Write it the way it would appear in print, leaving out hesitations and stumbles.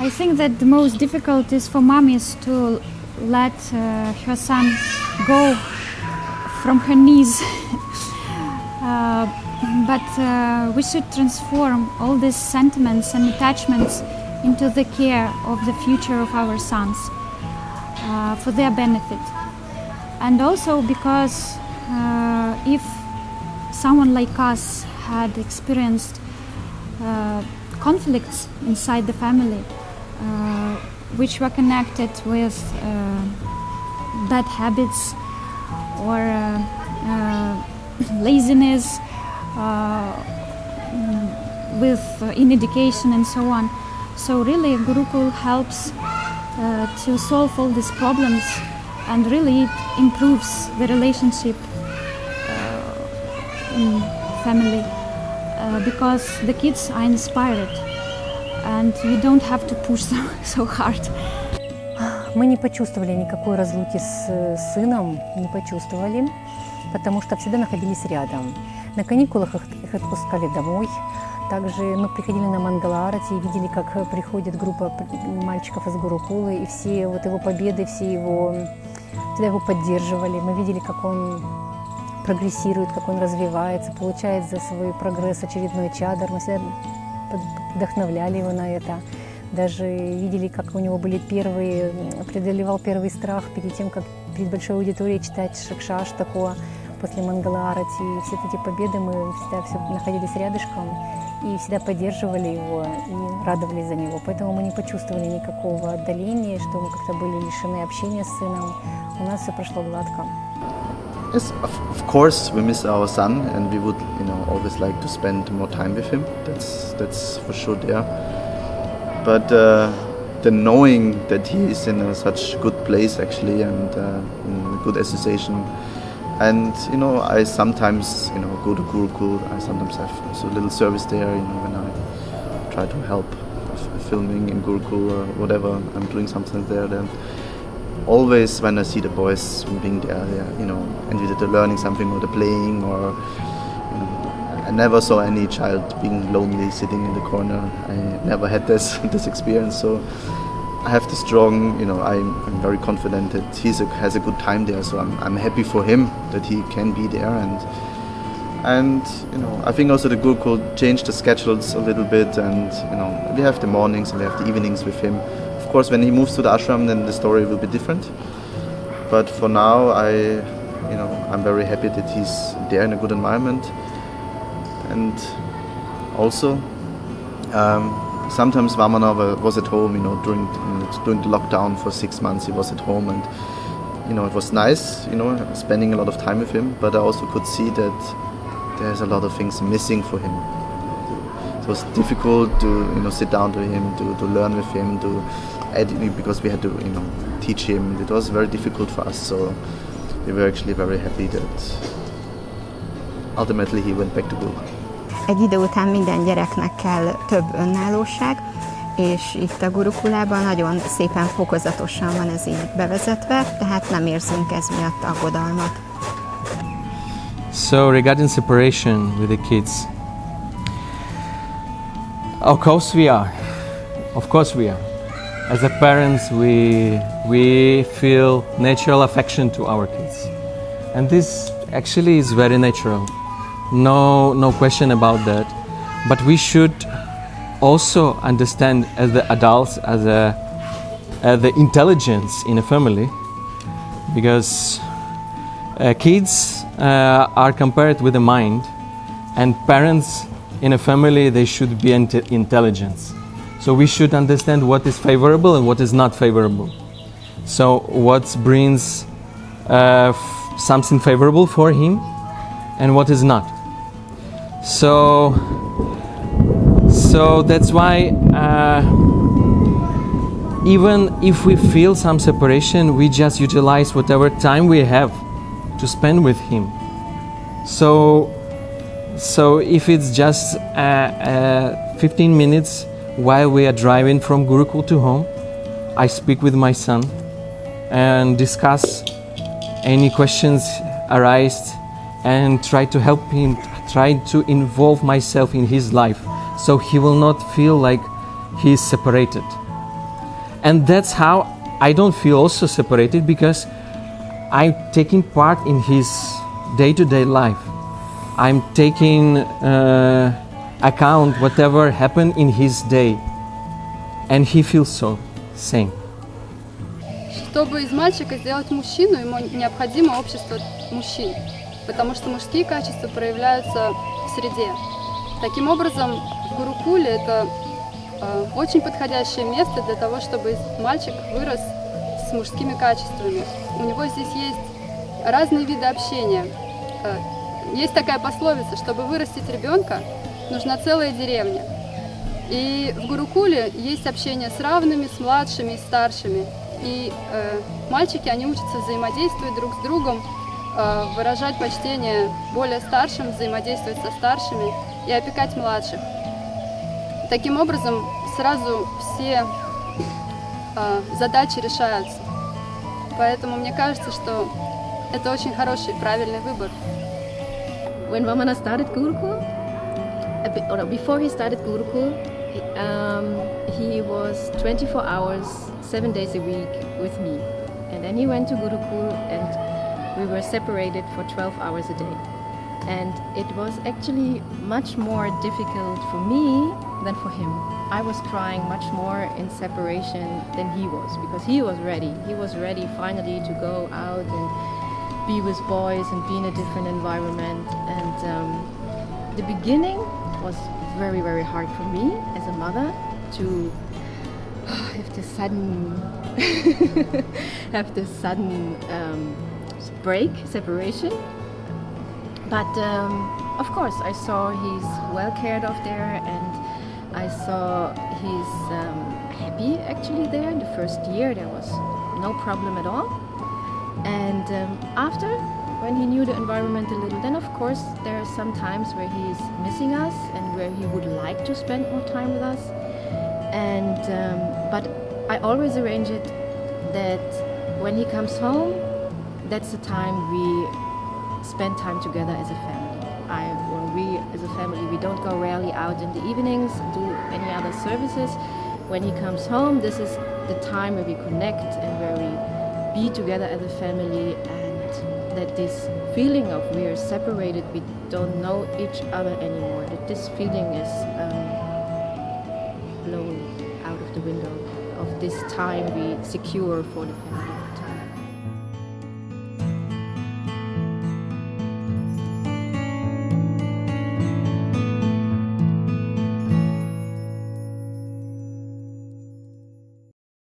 I think that the most difficult is for mommies to let her son go from her knees. But we should transform all these sentiments and attachments into the care of the future of our sons for their benefit. And also because if someone like us had experienced conflicts inside the family which were connected with bad habits or laziness, with in-education and so on. So really Gurukul helps to solve all these problems, and really it improves the relationship in family because the kids are inspired and you don't have to push them so hard. Мы не почувствовали никакой разлуки с сыном, не почувствовали, потому что всегда находились рядом. На каникулах их отпускали домой. Также мы приходили на Мангала-арати и видели, как приходит группа мальчиков из гурукулы, и все вот его победы, все всегда его поддерживали. Мы видели, как он прогрессирует, как он развивается, получает за свой прогресс очередной чадр. Мы всегда вдохновляли его на это. Даже видели, как у него были преодолевал первый страх перед тем, как перед большой аудиторией читать шакшаштаку после Мангала-арати. И все эти победы мы всегда находились рядышком и всегда поддерживали его и радовались за него. Поэтому мы не почувствовали никакого отдаления, что мы как-то были лишены общения с сыном. У нас все прошло гладко. Yes, of course we miss our son, and we would, always like to spend more time with him. That's for sure there. But the knowing that he is in such good place actually, and in a good association, and I sometimes go to gurukul. I sometimes have also a little service there. When I try to help filming in gurukul or whatever, I'm doing something there. Then always when I see the boys being there, and either they're learning something or they're playing, or I never saw any child being lonely sitting in the corner. I never had this experience, so I have the strong, I'm very confident that he has a good time there. So I'm happy for him that he can be there, and I think also the Gurukul changed the schedules a little bit, and we have the mornings and we have the evenings with him. Of course, when he moves to the ashram, then the story will be different. But for now, I'm very happy that he's there in a good environment. And also, sometimes Vamana was at home, during the lockdown for 6 months. He was at home, and it was nice, spending a lot of time with him. But I also could see that there's a lot of things missing for him. It was difficult to sit down to him, to learn with him, because we had to teach him. It was very difficult for us. So we were actually very happy that ultimately he went back to Guru. Egy idő után minden gyereknek kell több önállóság, és itt a gurukulában nagyon szépen fokozatosan van ez így bevezetve, tehát nem érzünk ez miatt aggodalmat. So regarding separation with the kids, of course we are. As a parents, we feel natural affection to our kids, and this actually is very natural. No question about that. But we should also understand as the adults, as the intelligence in a family, because kids are compared with the mind, and parents in a family, they should be intelligence. So we should understand what is favorable and what is not favorable. So what brings something favorable for him and what is not. So that's why even if we feel some separation, we just utilize whatever time we have to spend with him. So if it's just 15 minutes while we are driving from Gurukul to home, I speak with my son and discuss any questions arise and try to help him, try to involve myself in his life, so he will not feel like he is separated. And that's how I don't feel also separated, because I'm taking part in his day-to-day life. I'm taking account whatever happened in his day, and he feels so same. Чтобы из мальчика сделать мужчину, ему необходимо общество мужчин, потому что мужские качества проявляются в среде. Таким образом, в гурукуле это очень подходящее место для того, чтобы мальчик вырос с мужскими качествами. У него здесь есть разные виды общения. Есть такая пословица: чтобы вырастить ребенка, нужна целая деревня. И в гурукуле есть общение с равными, с младшими и старшими. И мальчики, они учатся взаимодействовать друг с другом, выражать почтение более старшим, взаимодействовать со старшими и опекать младших. Таким образом, сразу все задачи решаются. Поэтому мне кажется, что это очень хороший, правильный выбор. When Vamana started Gurukul, or before he started Gurukul, he was 24 hours, 7 days a week with me. And then he went to Gurukul and we were separated for 12 hours a day. And it was actually much more difficult for me than for him. I was trying much more in separation than he was, because he was ready. He was ready finally to go out and be with boys and be in a different environment. And the beginning was very, very hard for me as a mother to have this sudden separation. But of course, I saw he's well cared of there, and I saw he's happy actually there. The first year there was no problem at all. And after, when he knew the environment a little, then of course there are some times where he's missing us and where he would like to spend more time with us. And but I always arrange it that when he comes home, that's the time we spend time together as a family. When we as a family, we don't go rarely out in the evenings, do any other services. When he comes home, this is the time where we connect and where we be together as a family, and that this feeling of we are separated, we don't know each other anymore, that this feeling is blown out of the window of this time we secure for the family.